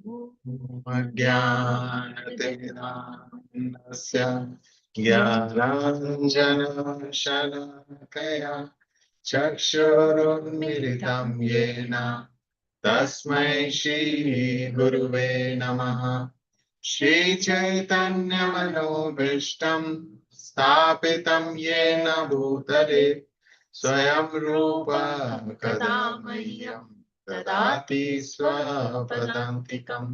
अज्ञानतिमिरान्धस्य ज्ञानाञ्जनशलाकया चक्षुरुन्मिलितं येन तस्मै श्रीगुरुवे नमः। श्रीचैतन्यमनोभीष्टं स्थापितं येन भूतले स्वयं रूप कदा मह्यं ददाति स्वपदान्तिकम्।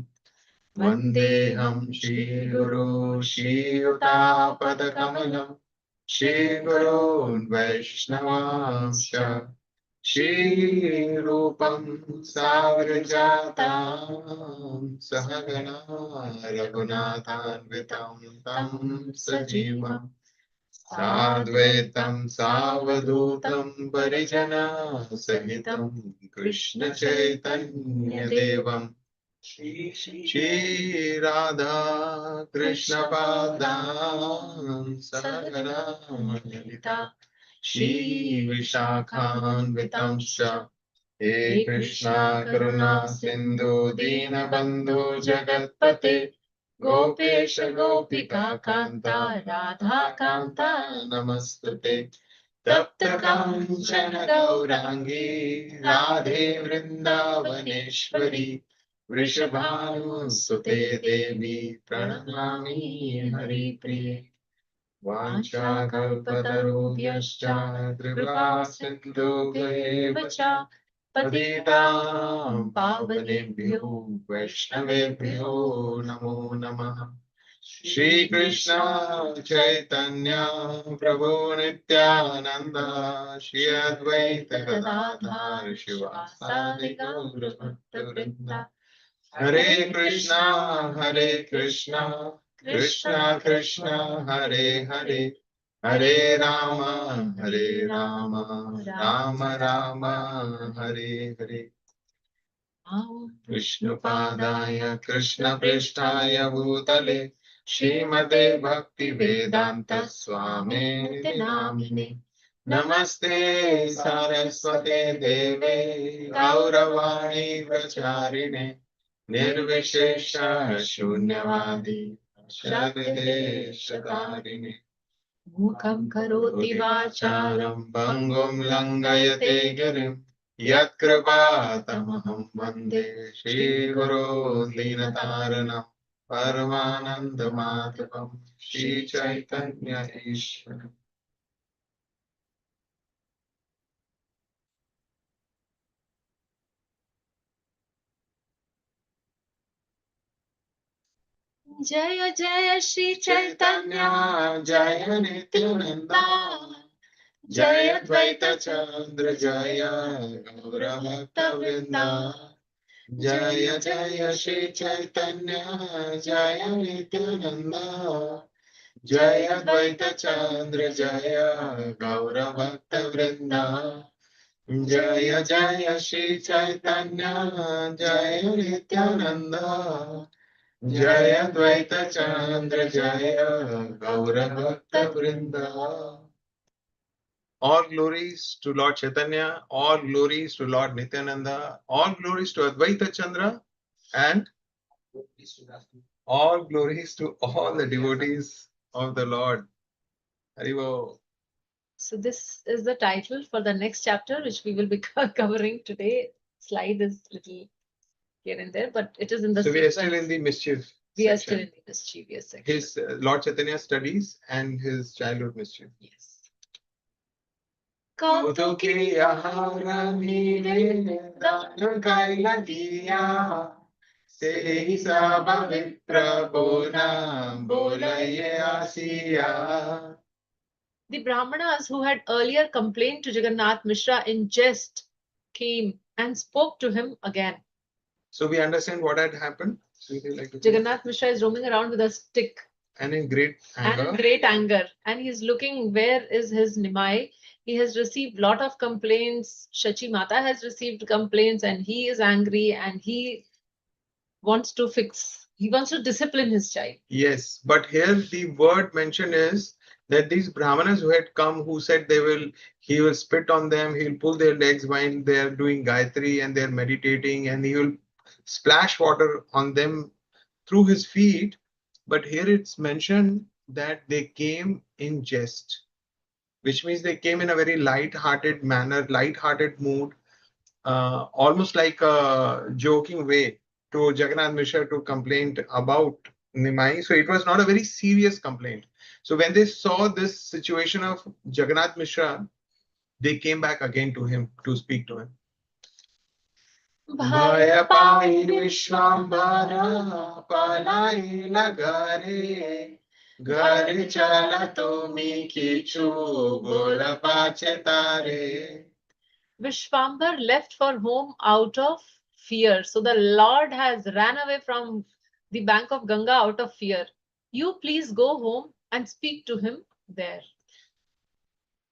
वन्देऽहं श्रीगुरो श्रीयुतापदकमलं श्रीगुरोन् वैष्णवांश्च श्रीरूपं साग्रजातां सहगणा रघुनाथान्वितं तं सजीवम् साद्वैतं सावधूतं परिजनसहितं कृष्णचैतन्यदेवम् श्रीराधा कृष्णपादां सहगणा ललिता श्रीविशाखान्वितंश्च हे कृष्णा करुणा सिन्धु दीनबन्धु जगत्पते गोपेश गोपिका कान्ता राधा कान्ता नमस्तुते। तप्त काञ्चन गौराङ्गी राधे वृन्दावनेश्वरी वृषभानुसुते देवी प्रणमामि हरिप्रिये। वाञ्छाकल्पतरुभ्यश्च कृपा सिन्धुभ्येव च पतितां पावनेभ्यो वैष्णवेभ्यो नमो नमः। श्रीकृष्ण चैतन्य प्रभु नित्यानंद श्री अद्वैत गदाधर शिवासादि गौरभक्तवृंद। हरे कृष्णा कृष्णा कृष्णा हरे हरे हरे राम राम राम हरे हरे। विष्णुपादाय कृष्णप्रेष्ठाय भूतले श्रीमते भक्ति वेदांत स्वामिनिति नामिने नमस्ते सारस्वते देवे गौरवाणी प्रचारिणे निर्विशेष शून्यवादी शतारिणे मुखं करोति वाचालं भङ्गुं लङ्घयते गिरिं यत्कृपातमहं वन्दे श्रीगुरो दीनतारिणं परमानन्दमाधवं श्रीचैतन्य ईश्वरम्। जय जय श्री चैतन्य जय नित्यानंदा जय द्वैत चंद्र जय गौरभक्त वृंदा। जय जय श्री चैतन्य जय नित्यानंदा जय द्वैत चंद्र जय गौरभक्त वृंदा। जय जय श्री चैतन्य जय नित्यानंदा जय द्वैत चंद्र जय गौरभक्त वृंदा। All glories to Lord Chaitanya, all glories to Lord Nityananda, all glories to Advaita Chandra, and all glories to all the devotees of the Lord. Haribo. So this is the title for the next chapter, which we will be covering today. Slide is little here and there, but it is in the. So we are still in the mischief. We are still in the mischievous section. His Lord Chaitanya studies and his childhood mischief. Yes. कौतुकी आहार नीरे दान कैला दिया से ही सब पवित्र बोना बोलये आसिया. The Brahmanas who had earlier complained to Jagannath Mishra in jest came and spoke to him again. So we understand what had happened. So like Jagannath Mishra is roaming around with a stick. And in great anger. And he's looking where is his Nimai. He has received lot of complaints. Shachi Mata has received complaints and he is angry and he wants to fix. He wants to discipline his child. Yes, but here the word mentioned is that these Brahmanas who had come, who said he will spit on them, he will pull their legs while they are doing Gayatri and they are meditating, and he will splash water on them through his feet. But here it's mentioned that they came in jest, which means they came in a very light-hearted manner, light-hearted mood, almost like a joking way to Jagannath Mishra to complain about Nimai. So it was not a very serious complaint. So when they saw this situation of Jagannath Mishra, they came back again to him to speak to him. भय पाई विश्वाम्बर पलाई लगरे घर चला तुम्ही Kishu बोल पाचे तारे. Vishwambar left for home out of fear. So the Lord has ran away from the bank of Ganga out of fear. You please go home and speak to him there.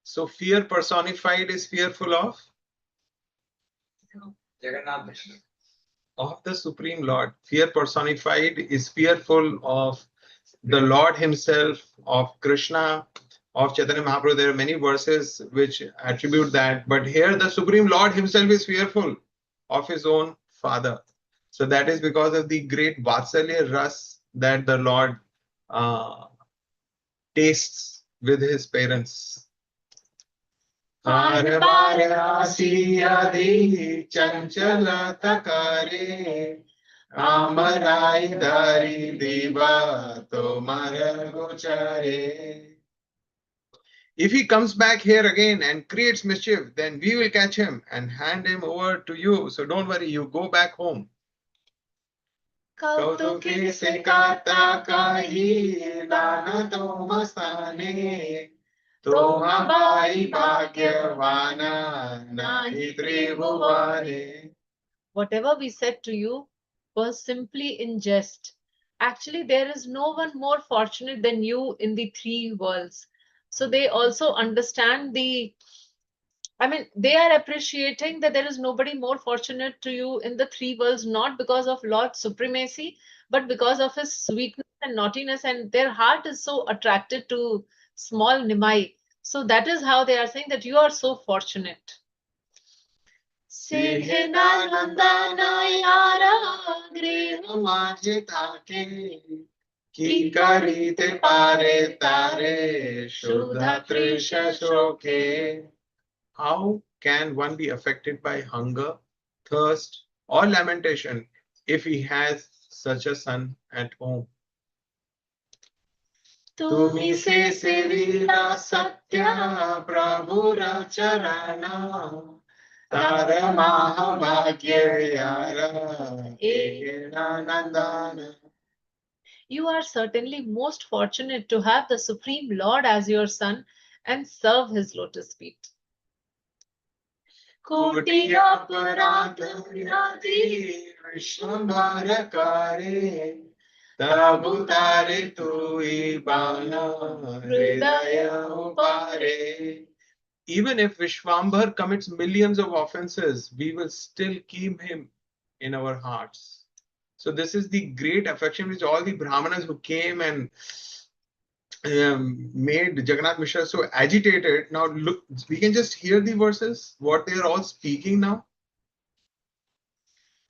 So fear personified is fearful of Jagannath Mishra. of the Supreme Lord. Fear personified is fearful of the Lord Himself, of Krishna, of Chaitanya Mahaprabhu. There are many verses which attribute that, but here the Supreme Lord Himself is fearful of His own Father. So that is because of the great Vatsalya Ras that the Lord tastes with His parents. हर बार आसी आदि चंचल तकारे आमराई दारी दीवा तो मर गोचरे. If he comes back here again and creates mischief, then we will catch him and hand him over to you. So don't worry, you go back home. कौतुके से काता काही दान तो मस्ताने Tomamai bhagyavana nahi tribhuvane. Whatever we said to you was simply in jest. Actually, there is no one more fortunate than you in the three worlds. So they also understand they are appreciating that there is nobody more fortunate to you in the three worlds, not because of Lord's supremacy, but because of his sweetness and naughtiness, and their heart is so attracted to small Nimai. So that is how they are saying that you are so fortunate. Ki karite pare tare shuddha trisha shoke. How can one be affected by hunger, thirst, or lamentation if he has such a son at home? Tumi se sevila satya prabhura charana tara mahabhagya yara ehena nandana. You are certainly most fortunate to have the Supreme Lord as your son and serve his lotus feet. कोटि अपराध व्याधि विश्वंभर करे तब तारे तुई बाना हृदय upare. Even if Vishwambhar commits millions of offenses, we will still keep him in our hearts. So this is the great affection which all the Brahmanas who came and made Jagannath Mishra so agitated. Now look, we can just hear the verses, what they are all speaking now.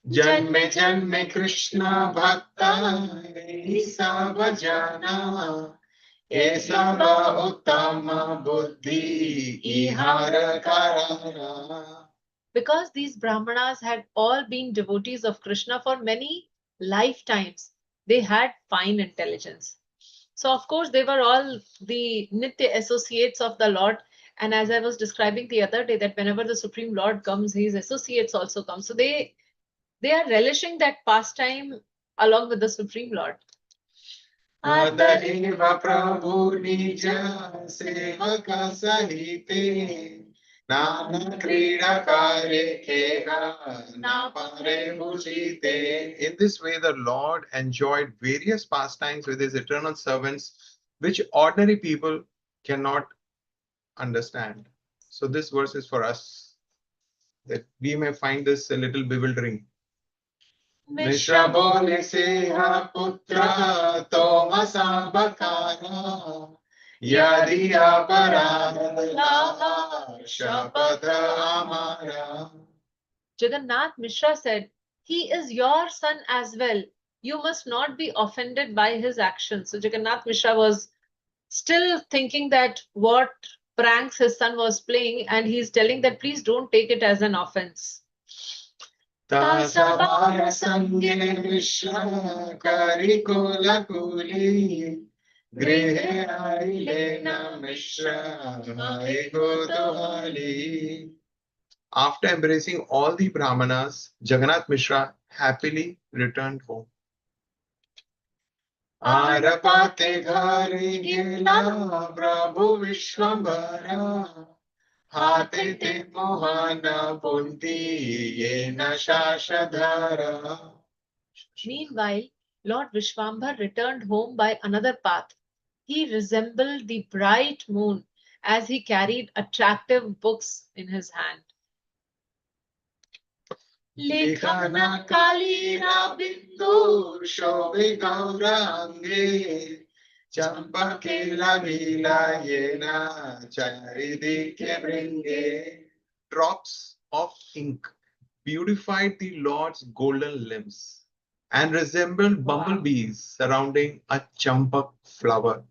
Janme janme Krishna bhakta sab jana esava uttama buddhi ihara karana. Because these Brahmanas had all been devotees of Krishna for many lifetimes, they had fine intelligence. So, of course, they were all the Nitya associates of the Lord. And as I was describing the other day, that whenever the Supreme Lord comes, his associates also come. So they are relishing that pastime along with the Supreme Lord. Adaiva Prabhu Nija Sevaka Sahite Nana Krida Kare Keha Na Pare Bhujite. In this way, the Lord enjoyed various pastimes with his eternal servants, which ordinary people cannot understand. So this verse is for us, that we may find this a little bewildering. Mishra bole seha putra Tomasa bakara Yadi aparadha shapada amara. Jagannath Mishra said, he is your son as well. You must not be offended by his actions. So Jagannath Mishra was still thinking that what pranks his son was playing, and he's telling that please don't take it as an offense. Tasabara sange Mishra kari kola kuli. Grihe ailena Mishra hai godohali. After embracing all the Brahmanas, Jagannath Mishra happily returned home. Arapate ghari gila Prabhu Vishwambara. Hate te mohana punti yena shashadhara. Meanwhile, Lord Vishwambar returned home by another path. He resembled the bright moon as he carried attractive books in his hand. Likhana kalina bindu shobhe gaurange. Champake lavila yena charidike bringe. Drops of ink beautified the Lord's golden limbs and resembled bumblebees surrounding a champak flower.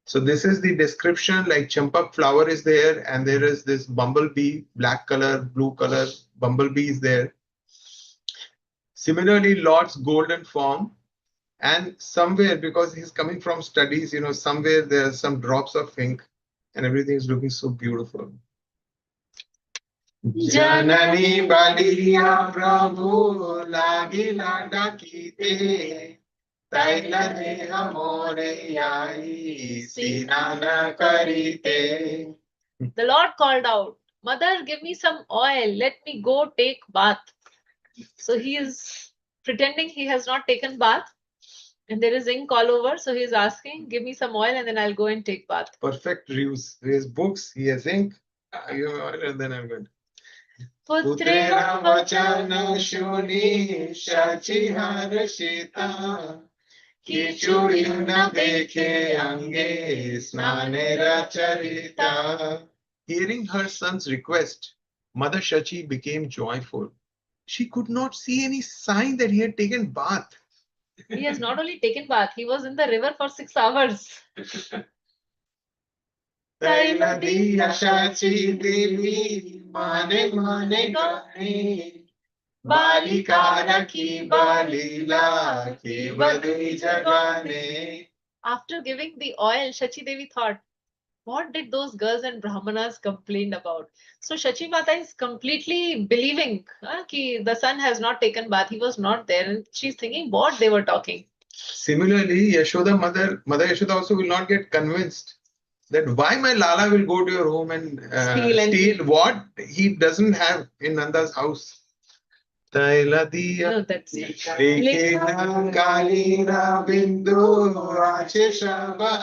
So this is the description, like champak flower is there and there is this bumblebee, black color, blue color, bumblebee is there. Similarly, Lord's golden form, and somewhere, because he's coming from studies, somewhere there are some drops of ink and everything is looking so beautiful. Janani baliya Prabhu lagila dakite. Taila deha more yai sinana karite. The Lord called out, Mother, give me some oil. Let me go take bath. So he is pretending he has not taken bath and there is ink all over. So he is asking, give me some oil and then I'll go and take bath. Perfect use. He has books, he has ink, you have oil, and then I'm going. Putrena vachana shuni shachi harashita. Kichuri na dekhe ange snanera charita. Hearing her son's request, Mother Shachi became joyful. She could not see any sign that he had taken bath. He has not only taken bath, he was in the river for 6 hours. Taila diya Shachi devi mane mane gane. Balikara ki balila ki badi jagane. After giving the oil, Shachi Devi thought, what did those girls and Brahmanas complain about? So Shachi Mata is completely believing ki the son has not taken bath, he was not there, and she's thinking what they were talking. Similarly, Mother Yashoda also will not get convinced that why my Lala will go to your home and steal what he doesn't have in Nanda's house. No, that's Kalina bindu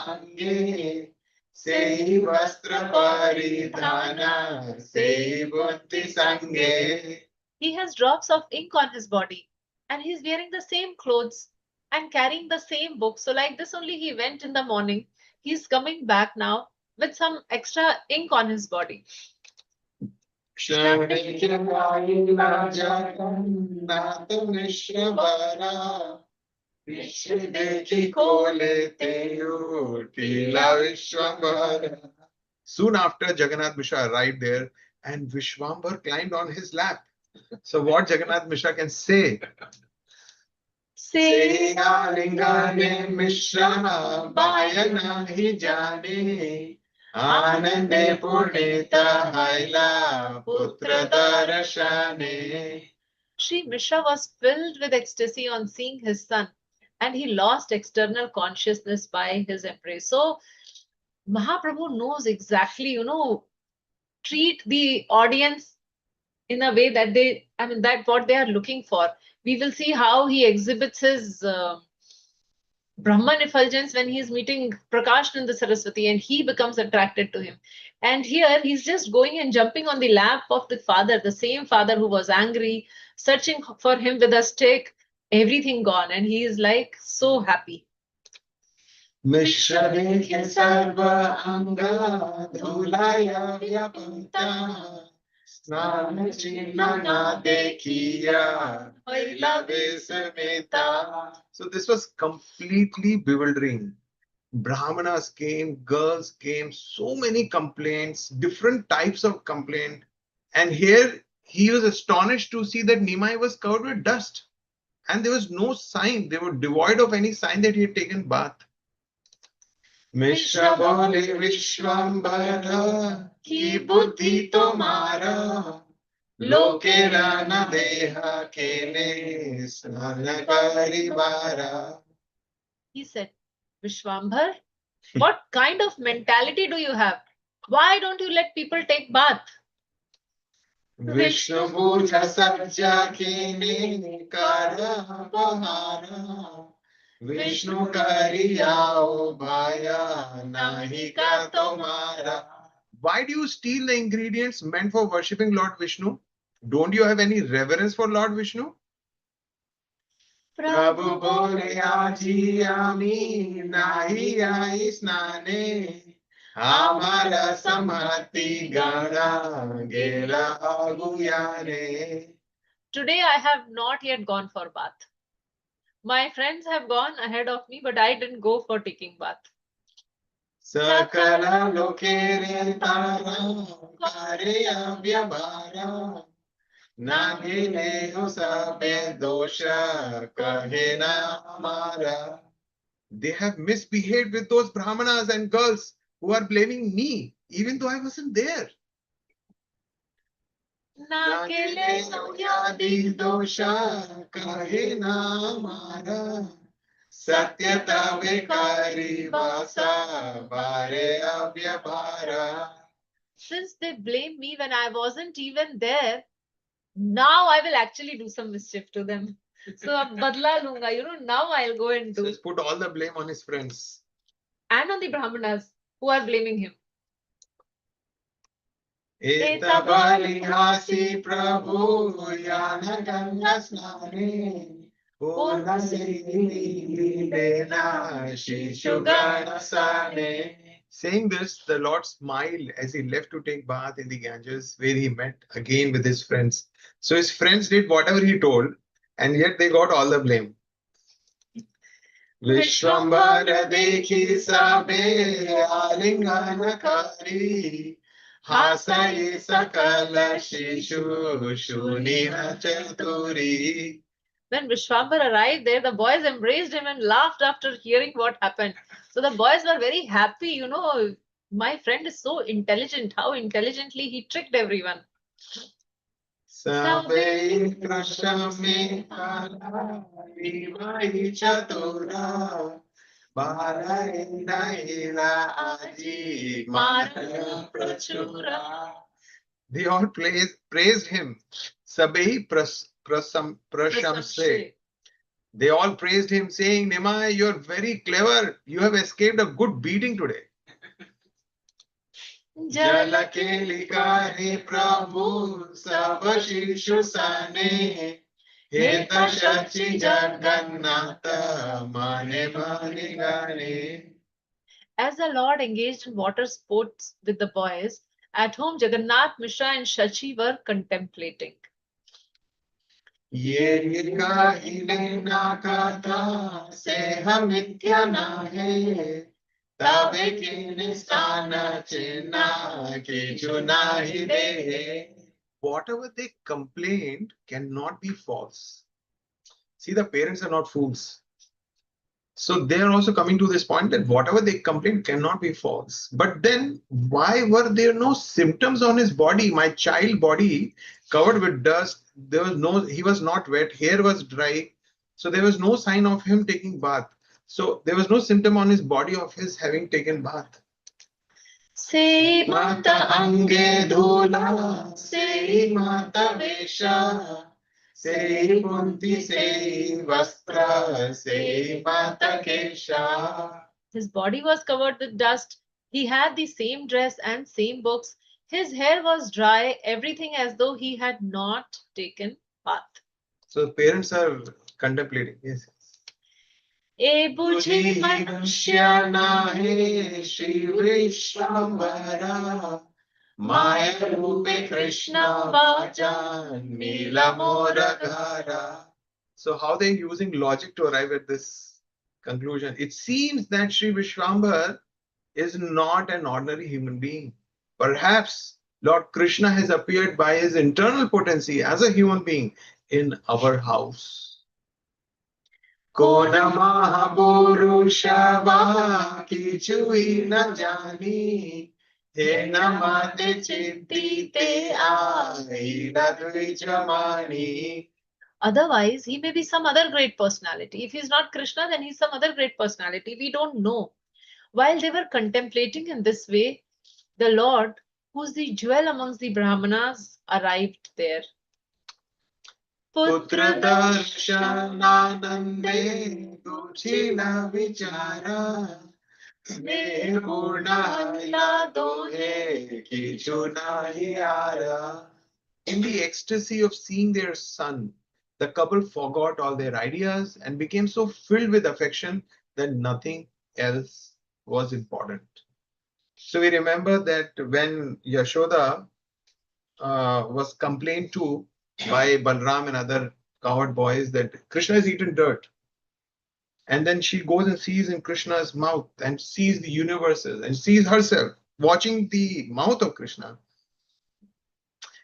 ange. Sei vastra paridhana, sei buddhi sange. He has drops of ink on his body and he's wearing the same clothes and carrying the same book. So like this only he went in the morning. He's coming back now with some extra ink on his body. Soon after, Jagannath Mishra arrived there and Vishwambar climbed on his lap. So what Jagannath Mishra can say? Say Lingane Mishra Bayana hi jane. Anande Punita Haila Putra Darashane. Sri Mishra was filled with ecstasy on seeing his son and he lost external consciousness by his embrace. So Mahaprabhu knows exactly, treat the audience in a way that that what they are looking for. We will see how he exhibits his Brahman effulgence when he's meeting Prakash Nanda Saraswati and he becomes attracted to him. And here he's just going and jumping on the lap of the father, the same father who was angry, searching for him with a stick, everything gone. And he is like so happy. Mishra dekhe sarva anga dhulaya vyapanta. स्नान चिन्ह ना देखिया भइला Vismita. So this was completely bewildering. Brahmanas came, girls came, so many complaints, different types of complaint. And here he was astonished to see that Nimai was covered with dust. And there was no sign, they were devoid of any sign that he had taken bath. मिश्र बोले विश्वम्भर की बुद्धि तुम्हारा लोकेरा न देहा केले स्नान परिवारा. He said, Vishwambhar, what kind of mentality do you have? Why don't you let people take bath? Vishnu पूजा सज्जा कीने कर बहारा विष्णु करियाओ भाया नाही का तुम्हारा. Why do you steal the ingredients meant for worshipping Lord Vishnu? Don't you have any reverence for Lord Vishnu? प्रभु बोले आजी आमी नाही आई स्नाने आम्हाला समाती गाणा गेला आगुयाने. Today I have not yet gone for bath. My friends have gone ahead of me, but I didn't go for taking bath. सकल लोकेरे तारा कार्य व्यवहारा नागिने हो सबे दोष कहे ना हमारा. They have misbehaved with those brahmanas and girls who are blaming me, even though I wasn't there. नागिने संज्ञादि दोष कहे ना हमारा सत्यता विकारी वासा बारे अव्यभारा. Since they blame me when I wasn't even there, now I will actually do some mischief to them. So ab badla lunga, now I'll go and So do. just put all the blame on his friends. And on the Brahmanas who are blaming him. एता बलिहासी प्रभु यान गंगा स्नाने पूर्ण लेना शिशुगण साने. Saying this, the Lord smiled as he left to take bath in the Ganges, where he met again with his friends. So his friends did whatever he told, and yet they got all the blame. विश्वम्भर देखी सबे आलिंगनकारी हासये सकल शिशु शूनिह Chaturi. When Vishwambara arrived there, the boys embraced him and laughed after hearing what happened. So the boys were very happy, my friend is so intelligent, how intelligently he tricked everyone. सबे प्रशमे विमहि चतुरा बालय नैला आजी मानव प्रचुरा. They all praised him. Sabei prashamse. They all praised him, saying, Nimai, you're very clever. You have escaped a good beating today. जल के लिकारे प्रभु सब शिशु सने हेत शचि जगन्नाथ माने माने गाने. As the Lord engaged in water sports with the boys, at home Jagannath, Mishra and Shachi were contemplating. ये काहिले ना कथा से हम मिथ्या ना है तबे की निशान चिन्ह की चुनाही दे. Whatever they complained cannot be false. See, the parents are not fools. So they are also coming to this point that whatever they complain cannot be false. But then why were there no symptoms on his body? My child body covered with dust. There was no, he was not wet, hair was dry. So there was no sign of him taking bath. So there was no symptom on his body of his having taken bath. Se mata ange dhula, se mata vesha. Sei punti, sei vastra, sei mata kesha. His body was covered with dust. He had the same dress and same books. His hair was dry, everything as though he had not taken bath. So parents are contemplating. Yes. E bujhi manushya nahe Shri Vishwambara Maya Rupe Krishna Vajan Nila Moradhara. So how they're using logic to arrive at this conclusion? It seems that Sri Vishwambar is not an ordinary human being. Perhaps Lord Krishna has appeared by his internal potency as a human being in our house. Kona Mahapurusha va kichui na jani he namate chitti te ai radvijamani. Otherwise, he may be some other great personality. If he's not Krishna, then he's some other great personality. We don't know. While they were contemplating in this way, the Lord, who's the jewel amongst the Brahmanas, arrived there. Putra darshananande guchina vichara Snehpurna dohe kichu nahi ara. In the ecstasy of seeing their son, the couple forgot all their ideas and became so filled with affection that nothing else was important. So we remember that when Yashoda was complained to by Balram and other cowherd boys that Krishna has eaten dirt. And then she goes and sees in Krishna's mouth and sees the universes and sees herself watching the mouth of Krishna.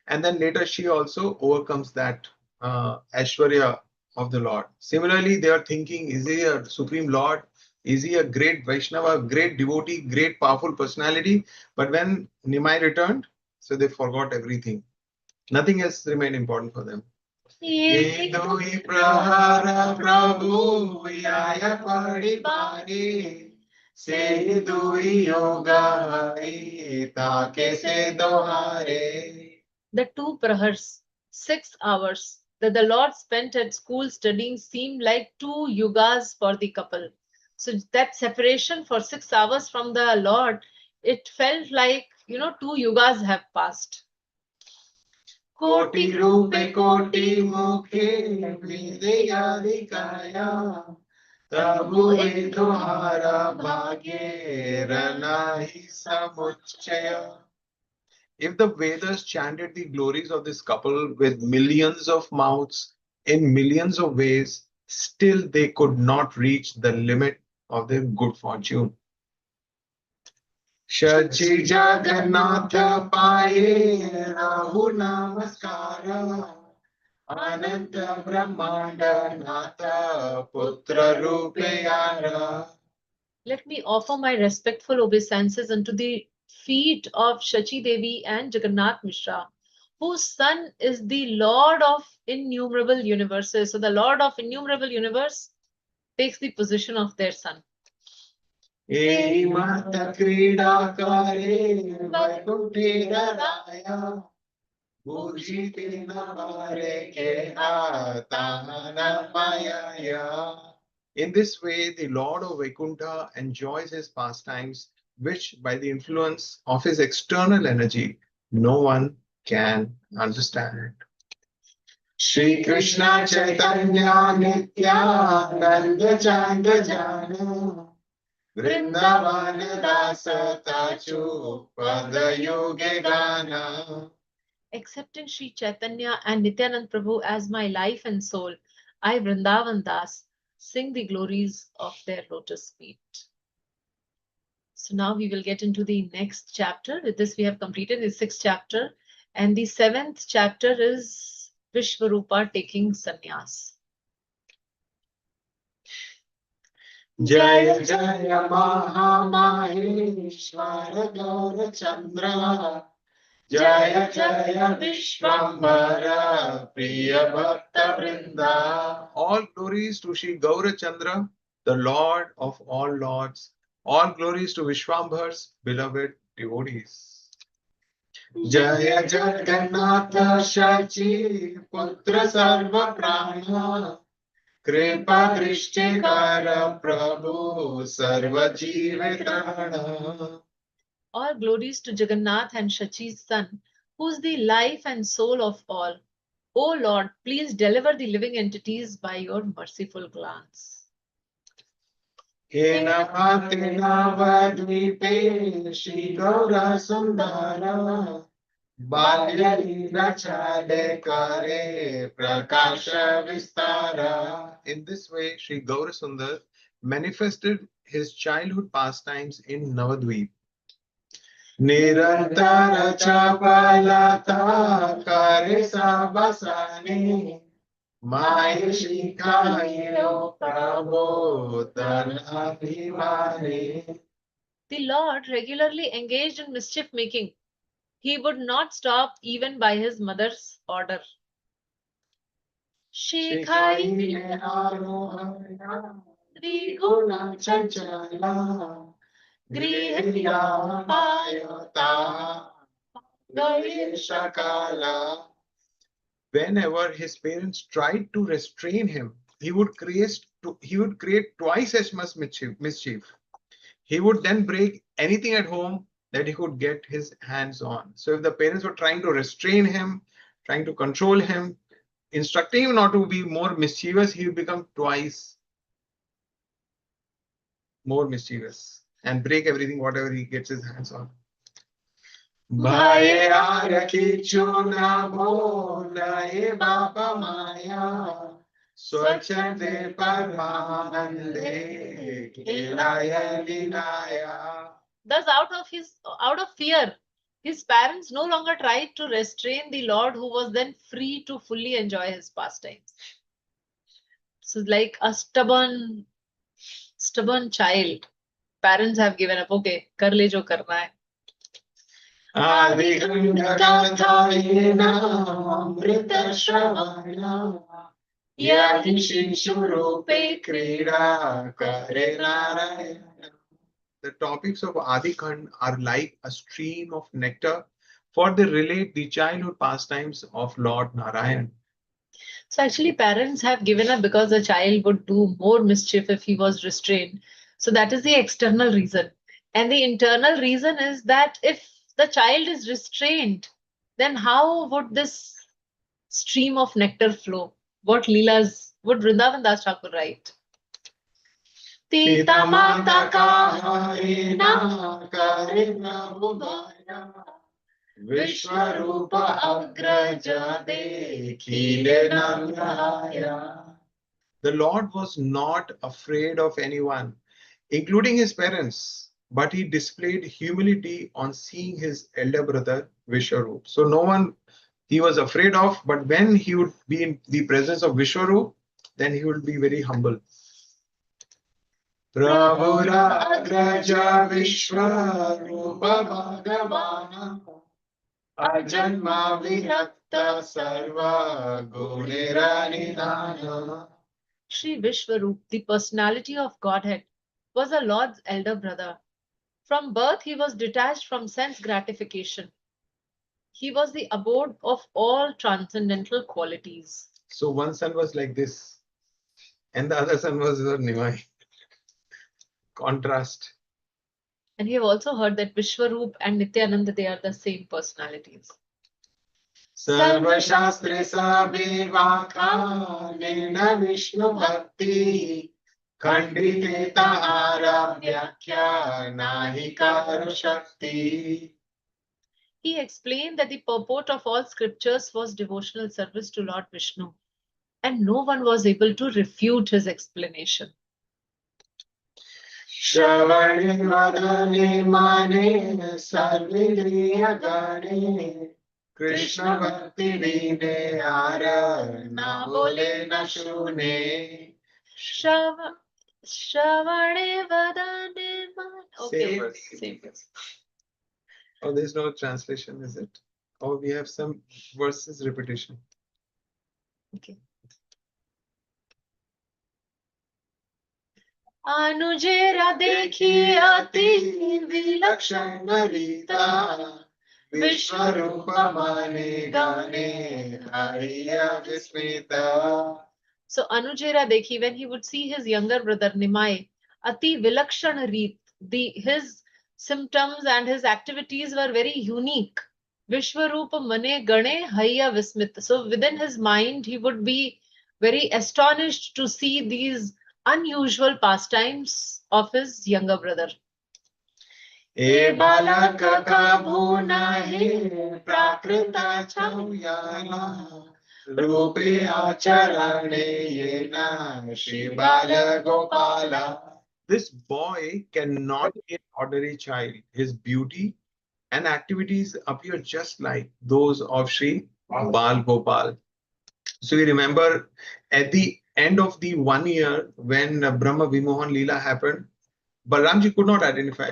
And then later she also overcomes that Aishwarya of the Lord. Similarly, they are thinking, is he a supreme Lord? Is he a great Vaishnava, great devotee, great powerful personality? But when Nimai returned, so they forgot everything. Nothing else remained important for them. ये दुहि प्रहर प्रभु आय परिपारी से दुहि योग ताके से दोहारे. The two prahars, 6 hours that the Lord spent at school studying seemed like 2 yugas for the couple. So that separation for 6 hours from the Lord, it felt like, 2 yugas have passed. कोटि रूपे कोटि मुखे विद्याधिकाया तबु तुम्हारा भाग्य रनाहि समुच्चय. If the Vedas chanted the glories of this couple with millions of mouths in millions of ways, still they could not reach the limit of their good fortune. Shachi Jagannath Paye Rahu Namaskara Ananta Brahmanda Nata Putra Rupeyara. Let me offer my respectful obeisances unto the feet of Shachi Devi and Jagannath Mishra, whose son is the Lord of innumerable universes. So the Lord of innumerable universe takes the position of their son. Ei Mata Krida Kare Vaikuntira Raya Bhujite Navare Keha Tahana Mayaya. In this way, the Lord of Vaikuntha enjoys his pastimes, which, by the influence of his external energy, no one can understand. Shri Krishna Chaitanya Nityananda Chanda Jana Vrindavana Dasa Tachu Pada Yoge Gana. Accepting Sri Chaitanya and Nityanand Prabhu as my life and soul, I, Vrindavan Das, sing the glories of their lotus feet. So now we will get into the next chapter. With this, we have completed the 6th chapter, and the 7th chapter is Vishwarupa taking sannyas. Jaya Jaya Mahamaheshwara Gaura Chandra Jaya Jaya Vishwambara Priya Bhakta Vrinda. All glories to Sri Gaurachandra, the Lord of all lords. All glories to Vishwambhar's beloved devotees. Jaya Jagannatha Shachi Putra Sarva Prana Kripa Drishtikara Prabhu Sarva Jivitrana. All glories to Jagannath and Shachi's son, who's the life and soul of all. O Lord, please deliver the living entities by your merciful glance. Hinamate Navadvipe Shri Gaura Sundara Balya Leela Chale Kare Prakasha Vistara. In this way, Sri Gaurasundar manifested his childhood pastimes in Navadvip. Nirantara Chapalata Kare Sabasane Maheshikayo Prabodhanabhimane. The Lord regularly engaged in mischief making. He would not stop even by his mother's order. Shikhai Arohana Triguna Chanchala Griya Payata Shakala. Whenever his parents tried to restrain him, he would create twice as much mischief. He would then break anything at home that he could get his hands on. So if the parents were trying to restrain him, trying to control him, instructing him not to be more mischievous, he would become twice more mischievous and break everything whatever he gets his hands on. Bhaye arakhi chuna bolaye baba maya swachande parmanande khilaya linaya. Thus, out of fear, his parents no longer tried to restrain the Lord, who was then free to fully enjoy his pastimes. So, like a stubborn child, parents have given up. Okay, kar le jo karna hai. Adhikangatayena amrita shravana yahi shishurupe krida kare narayana. The topics of Adikhand are like a stream of nectar, for they relate the childhood pastimes of Lord Narayan. So actually, parents have given up because the child would do more mischief if he was restrained. So that is the external reason. And the internal reason is that if the child is restrained, then how would this stream of nectar flow? What Leelas would Vrindavan Das Thakur write? Pita Mata Kaharina Karina Budaya Vishwarupa Agraja Dekhile Nandaya. The Lord was not afraid of anyone, including his parents, but he displayed humility on seeing his elder brother Vishwarup. So no one he was afraid of, but when he would be in the presence of Vishwarup, then he would be very humble. Prabhura Agraja Vishwarupa Bhagavana Ajanma Virakta Sarva Gunera Nidhana. Sri Vishwarup, the personality of Godhead, was the Lord's elder brother. From birth, he was detached from sense gratification. He was the abode of all transcendental qualities. So one son was like this, and the other son was Nimai. Contrast. And we have also heard that Vishwarup and Nityananda, they are the same personalities. Sarvashastre Sabhivakhanena Vishnu Bhakti Khandite Tahara Vyakhya Nahi Karu Shakti. He explained that the purport of all scriptures was devotional service to Lord Vishnu, and no one was able to refute his explanation. Shravani Vadani Mane Sarvidriya Gane Krishna Bhakti Vine Ara Na Bole Na Shune. Shravane Vadane Man. Okay, same verse. Oh, there's no translation, is it? Oh, we have some verses repetition. Okay. Anujera dekhi ati Vilakshan Rita Vishwarupa Mane Gane Hariya Vismita. So Anujera dekhi, when he would see his younger brother Nimai, ati vilakshan reet, his symptoms and his activities were very unique. Vishwarupa mane gane hayya vismit. So within his mind, he would be very astonished to see these unusual pastimes of his younger brother. ए बालक कभू नाही प्राकृत छायाला रूपे आचरणे येना श्री बाल Gopala. This boy cannot be an ordinary child. His beauty and activities appear just like those of Sri Bal Gopal. So we remember at the end of the 1 year when Brahma Vimohan Leela happened, Balramji could not identify.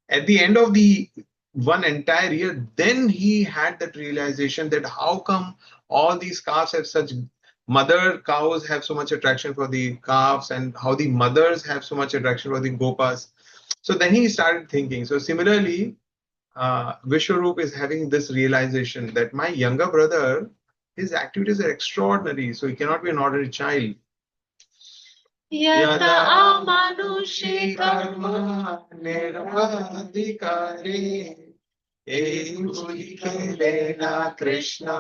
At the end of the one entire year, then he had that realization that how come all these calves have such mother cows have so much attraction for the calves and how the mothers have so much attraction for the gopas. So then he started thinking. So similarly, Vishwarup is having this realization that my younger brother, his activities are extraordinary, so he cannot be an ordinary child. यत अमानुषी कर्म निर्वधिकारे लेना कृष्णा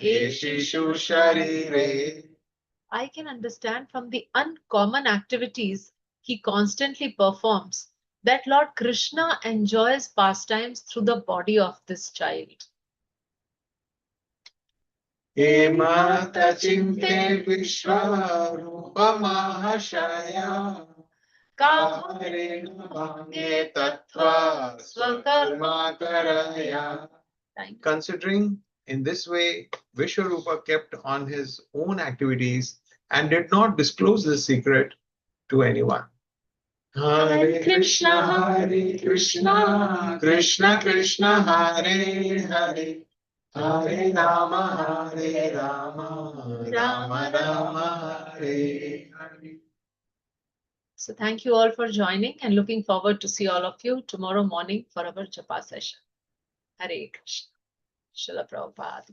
ये शिशु शरीरे. I can understand from the uncommon activities he constantly performs that Lord Krishna enjoys pastimes through the body of this child. हेमत चिंते विश्वरूप महाशया कारेण भांगे तत्वा स्वकर्मा करया. Considering in this way, Vishwarupa kept on his own activities and did not disclose this secret to anyone. Hare Krishna, Krishna Krishna, Hare Hare, Hare Rama, Rama Rama, Hare Hare. So thank you all for joining and looking forward to see all of you tomorrow morning for our Japa session. Hare Krishna. Srila Prabhupada.